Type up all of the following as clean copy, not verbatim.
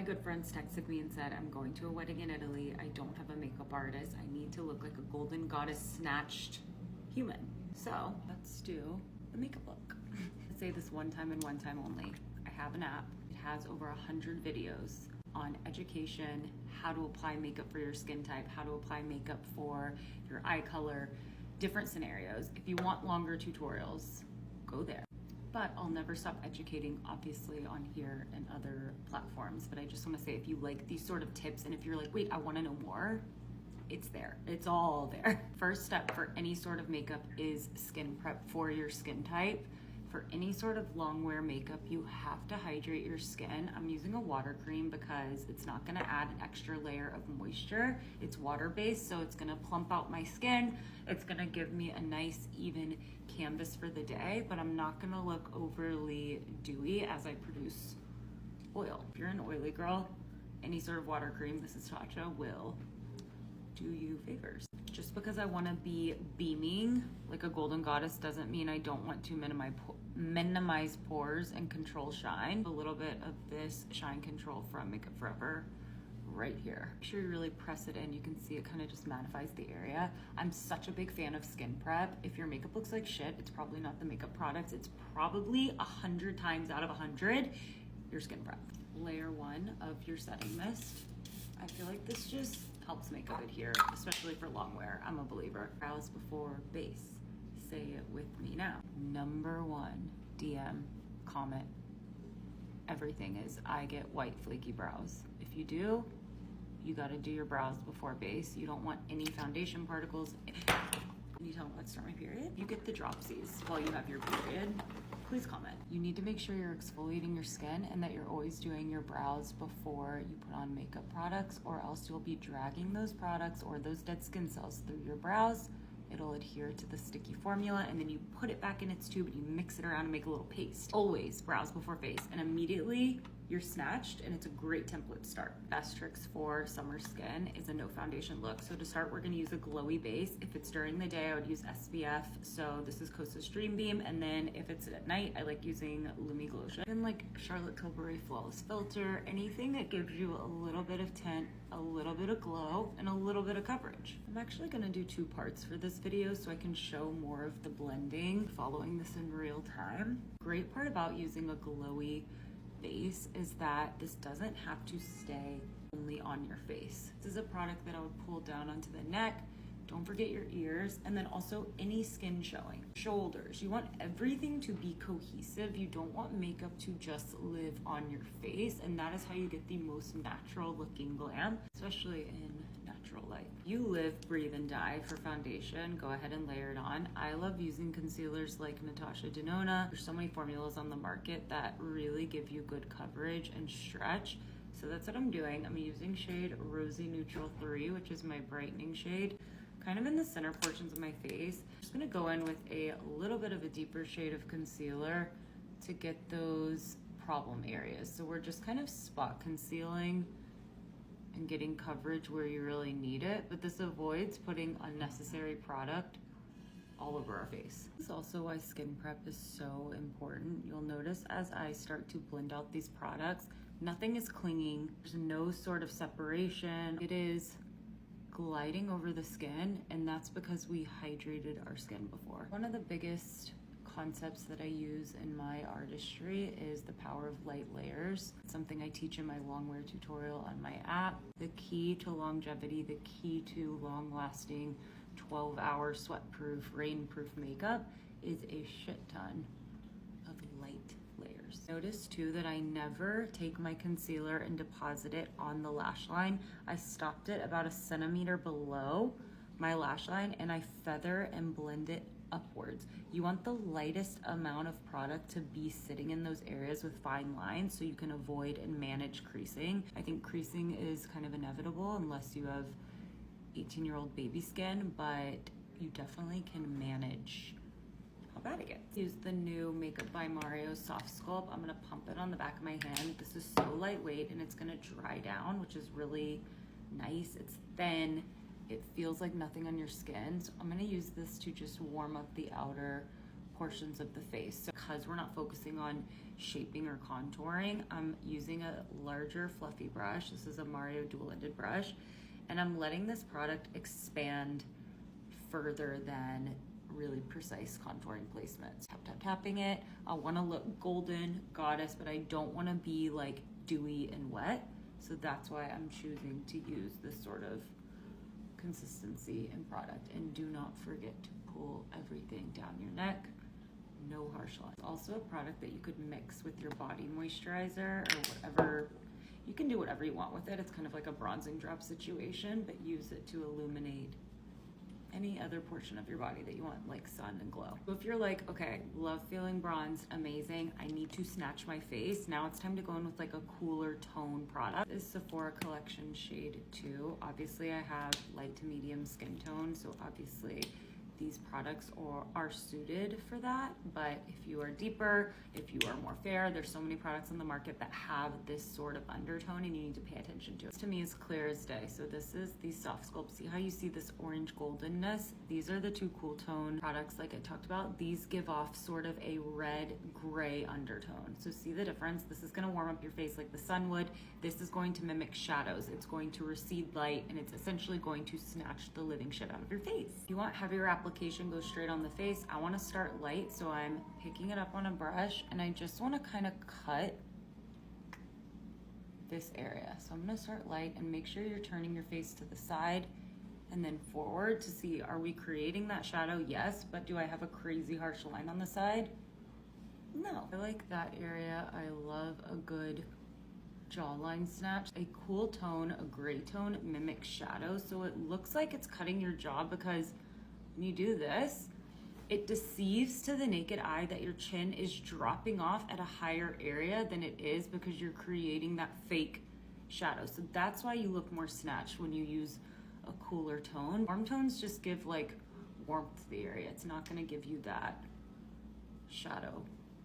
good friends texted me and said, I'm going to a wedding in Italy. I don't have a makeup artist. I need to look like a golden goddess snatched human. So let's do the makeup look. Let's say this one time and one time only. I have an app. It has over 100 videos on education, how to apply makeup for your skin type, how to apply makeup for your eye color, different scenarios. If you want longer tutorials, go there. But I'll never stop educating, obviously, on here and other platforms. But I just want to say, if you like these sort of tips, and if you're like, wait, I want to know more, it's there. It's all there. First step for any sort of makeup is skin prep for your skin type. For any sort of long wear makeup, you have to hydrate your skin. I'm using a water cream because it's not gonna add an extra layer of moisture. It's water-based, so it's gonna plump out my skin. It's gonna give me a nice, even canvas for the day, but I'm not gonna look overly dewy as I produce oil. If you're an oily girl, any sort of water cream, this is Tatcha, will do you favors. Just because I want to be beaming like a golden goddess doesn't mean I don't want to minimize pores and control shine. A little bit of this shine control from Makeup Forever right here. Make sure you really press it in. You can see it kind of just mattifies the area. I'm such a big fan of skin prep. If your makeup looks like shit, it's probably not the makeup products. It's probably 100 times out of 100 your skin prep. Layer 1 of your setting mist. I feel like this just helps makeup adhere, especially for long wear. I'm a believer. Brows before base. Say it with me now. Number 1, DM, comment. Everything is, I get white flaky brows. If you do, you gotta do your brows before base. You don't want any foundation particles. Can you tell me let's start my period? You get the dropsies while you have your period. Please comment. You need to make sure you're exfoliating your skin and that you're always doing your brows before you put on makeup products, or else you'll be dragging those products or those dead skin cells through your brows. It'll adhere to the sticky formula, and then you put it back in its tube and you mix it around and make a little paste. Always brows before face, and immediately you're snatched, and it's a great template to start. Best tricks for summer skin is a no foundation look. So to start, we're gonna use a glowy base. If it's during the day, I would use SPF. So this is Kosas Dream Beam, and then if it's at night, I like using Lumi Glotion. And like Charlotte Tilbury Flawless Filter, anything that gives you a little bit of tint, a little bit of glow, and a little bit of coverage. I'm actually gonna do 2 parts for this video so I can show more of the blending, following this in real time. Great part about using a glowy base is that this doesn't have to stay only on your face. This is a product that I would pull down onto the neck. Don't forget your ears, and then also any skin showing. Shoulders. You want everything to be cohesive. You don't want makeup to just live on your face, and that is how you get the most natural looking glam, especially in natural light. You live, breathe, and die for foundation. Go ahead and layer it on. I love using concealers like Natasha Denona. There's so many formulas on the market that really give you good coverage and stretch. So that's what I'm doing. I'm using shade Rosy Neutral 3, which is my brightening shade, kind of in the center portions of my face. I'm just gonna go in with a little bit of a deeper shade of concealer to get those problem areas. So we're just kind of spot concealing and getting coverage where you really need it, but this avoids putting unnecessary product all over our face. This is also why skin prep is so important. You'll notice as I start to blend out these products, nothing is clinging. There's no sort of separation. It is gliding over the skin, and that's because we hydrated our skin before. One of the biggest concepts that I use in my artistry is the power of light layers. It's something I teach in my long wear tutorial on my app. The key to longevity, the key to long-lasting 12-hour sweat-proof, rain-proof makeup is a shit ton of light layers. Notice too that I never take my concealer and deposit it on the lash line. I stopped it about 1 centimeter below my lash line, and I feather and blend it upwards. You want the lightest amount of product to be sitting in those areas with fine lines so you can avoid and manage creasing. I think creasing is kind of inevitable unless you have 18-year-old baby skin, but you definitely can manage how bad it gets. Use the new Makeup by Mario Soft Sculpt. I'm gonna pump it on the back of my hand. This is so lightweight and it's gonna dry down, which is really nice. It's thin. It feels like nothing on your skin. So I'm gonna use this to just warm up the outer portions of the face. So because we're not focusing on shaping or contouring, I'm using a larger fluffy brush. This is a Mario dual-ended brush, and I'm letting this product expand further than really precise contouring placements. Tapping it. I want to look golden goddess, but I don't want to be like dewy and wet. So that's why I'm choosing to use this sort of consistency in product. And do not forget to pull everything down your neck. No harsh lines. It's also a product that you could mix with your body moisturizer or whatever. You can do whatever you want with it. It's kind of like a bronzing drop situation, but use it to illuminate any other portion of your body that you want, like sun and glow. So if you're like, okay, love feeling bronzed, amazing, I need to snatch my face, now it's time to go in with like a cooler tone product. This is Sephora Collection Shade 2. Obviously I have light to medium skin tone, so obviously these products are suited for that. But if you are deeper, if you are more fair, there's so many products on the market that have this sort of undertone, and you need to pay attention to it. This to me is clear as day. So this is the Soft Sculpt. See how you see this orange goldenness? These are the two cool tone products like I talked about. These give off sort of a red gray undertone. So see the difference? This is gonna warm up your face like the sun would. This is going to mimic shadows. It's going to recede light, and it's essentially going to snatch the living shit out of your face. If you want heavier application, go straight on the face. I want to start light, so I'm picking it up on a brush, and I just want to kind of cut this area. So I'm going to start light, and make sure you're turning your face to the side and then forward to see, are we creating that shadow? Yes, but do I have a crazy harsh line on the side? No. I like that area. I love a good jawline snatch. A cool tone, a gray tone mimics shadow, so it looks like it's cutting your jaw, because when you do this, it deceives to the naked eye that your chin is dropping off at a higher area than it is, because you're creating that fake shadow. So that's why you look more snatched when you use a cooler tone. Warm tones just give like warmth to the area. It's not going to give you that shadow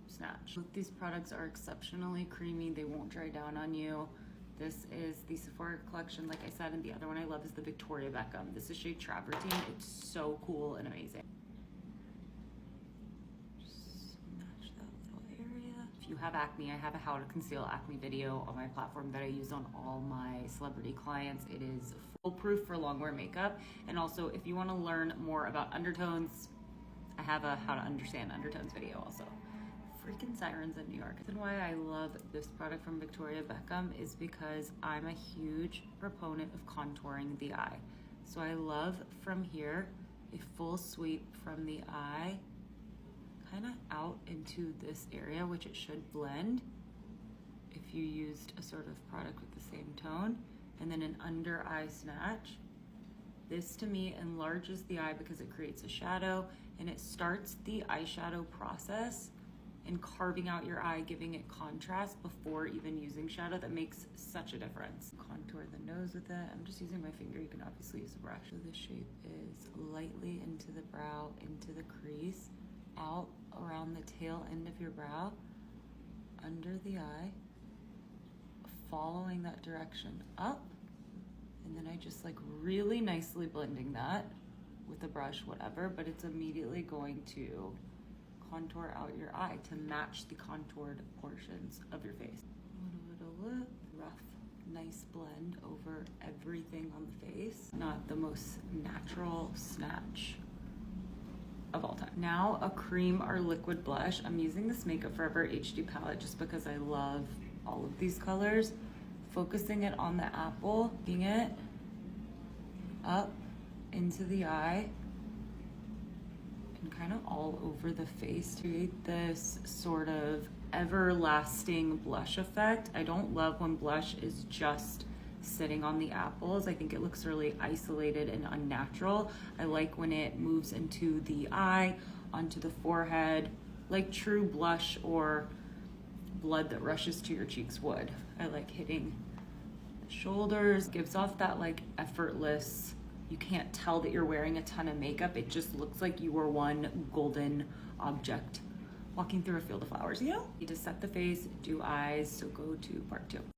snatch. Both these products are exceptionally creamy. They won't dry down on you. This is the Sephora Collection, like I said, and the other one I love is the Victoria Beckham. This is shade Travertine. It's so cool and amazing. Just match that little area. If you have acne, I have a how to conceal acne video on my platform that I use on all my celebrity clients. It is foolproof for long wear makeup. And also, if you want to learn more about undertones, I have a how to understand undertones video also. Freaking sirens in New York. And why I love this product from Victoria Beckham is because I'm a huge proponent of contouring the eye. So I love from here a full sweep from the eye kind of out into this area, which it should blend if you used a sort of product with the same tone, and then an under eye snatch. This to me enlarges the eye because it creates a shadow, and it starts the eyeshadow process and carving out your eye, giving it contrast before even using shadow. That makes such a difference. Contour the nose with it. I'm just using my finger. You can obviously use a brush. So the shape is lightly into the brow, into the crease, out around the tail end of your brow, under the eye, following that direction up, and then I just like really nicely blending that with a brush, whatever, but it's immediately going to contour out your eye to match the contoured portions of your face. A little rough, nice blend over everything on the face. Not the most natural snatch of all time. Now a cream or liquid blush. I'm using this Makeup Forever HD palette just because I love all of these colors. Focusing it on the apple, getting it up into the eye, and kind of all over the face to create this sort of everlasting blush effect. I don't love when blush is just sitting on the apples. I think it looks really isolated and unnatural. I like when it moves into the eye, onto the forehead, like true blush or blood that rushes to your cheeks would. I like hitting the shoulders, gives off that like effortless, you can't tell that you're wearing a ton of makeup. It just looks like you were one golden object walking through a field of flowers, you know? You need to set the face, do eyes, so go to part 2.